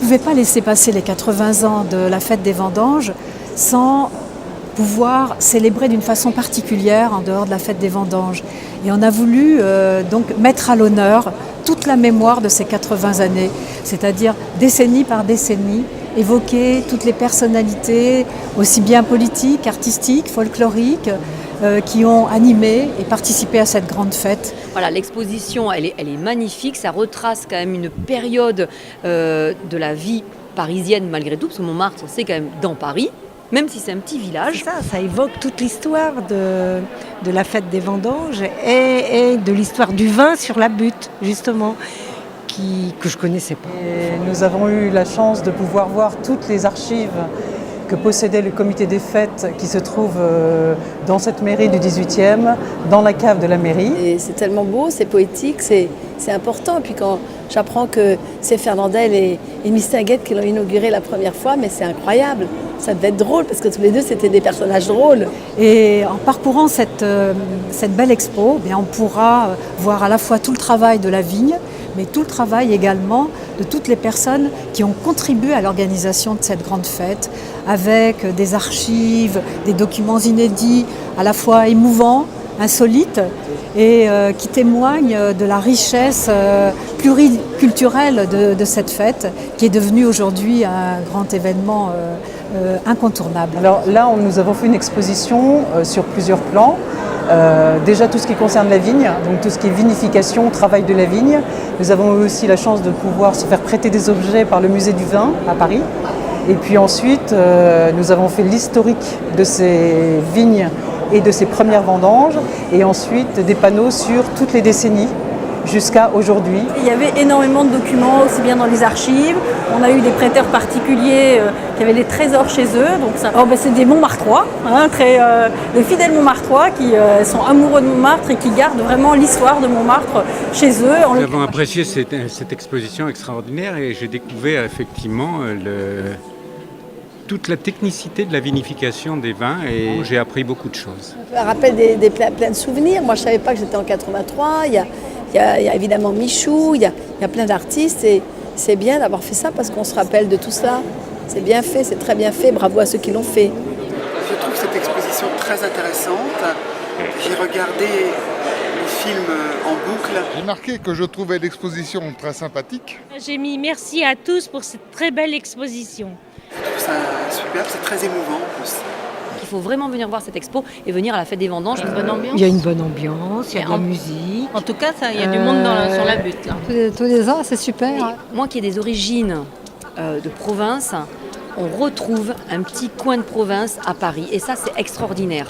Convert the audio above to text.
pouvait pas laisser passer les 80 ans de la fête des vendanges sans pouvoir célébrer d'une façon particulière en dehors de la fête des vendanges. Et on a voulu donc mettre à l'honneur toute la mémoire de ces 80 années, c'est-à-dire décennie par décennie, évoquer toutes les personnalités, aussi bien politiques, artistiques, folkloriques, qui ont animé et participé à cette grande fête. Voilà, l'exposition, elle est magnifique, ça retrace quand même une période de la vie parisienne malgré tout, parce que Montmartre, c'est quand même dans Paris, même si c'est un petit village. Ça évoque toute l'histoire de la fête des vendanges et de l'histoire du vin sur la butte, justement, que je ne connaissais pas. Et nous avons eu la chance de pouvoir voir toutes les archives que possédait le comité des fêtes qui se trouve dans cette mairie du 18e, dans la cave de la mairie. Et c'est tellement beau, c'est poétique, c'est important. Et puis quand j'apprends que c'est Fernandel et Mistinguett qui l'ont inauguré la première fois, mais c'est incroyable. Ça devait être drôle parce que tous les deux c'était des personnages drôles. Et en parcourant cette belle expo, on pourra voir à la fois tout le travail de la vigne, mais tout le travail également de toutes les personnes qui ont contribué à l'organisation de cette grande fête, avec des archives, des documents inédits, à la fois émouvants, insolites, et qui témoignent de la richesse pluriculturelle de cette fête, qui est devenue aujourd'hui un grand événement incontournable. Alors là, nous avons fait une exposition sur plusieurs plans. Déjà tout ce qui concerne la vigne, donc tout ce qui est vinification, travail de la vigne. Nous avons eu aussi la chance de pouvoir se faire prêter des objets par le musée du vin à Paris. Et puis ensuite, nous avons fait l'historique de ces vignes et de ces premières vendanges. Et ensuite, des panneaux sur toutes les décennies jusqu'à aujourd'hui. Il y avait énormément de documents, aussi bien dans les archives. On a eu des prêteurs particuliers qui avaient des trésors chez eux. Donc c'est des Montmartrois, des fidèles Montmartrois qui sont amoureux de Montmartre et qui gardent vraiment l'histoire de Montmartre chez eux. Nous avons apprécié cette exposition extraordinaire et j'ai découvert effectivement toute la technicité de la vinification des vins et j'ai appris beaucoup de choses. Ça rappelle plein de souvenirs. Moi je ne savais pas que j'étais en 83. Il y a évidemment Michou, il y a plein d'artistes et c'est bien d'avoir fait ça parce qu'on se rappelle de tout ça. C'est bien fait, c'est très bien fait, bravo à ceux qui l'ont fait. Je trouve cette exposition très intéressante. J'ai regardé le film en boucle. J'ai remarqué que je trouvais l'exposition très sympathique. J'ai mis merci à tous pour cette très belle exposition. Je trouve ça superbe, c'est très émouvant en plus. Il faut vraiment venir voir cette expo et venir à la fête des vendanges. Il y a une bonne ambiance, il y a de la musique. En tout cas, il y a du monde sur la butte. Là. Tous les ans, c'est super. Moi qui ai des origines de province, on retrouve un petit coin de province à Paris. Et ça, c'est extraordinaire.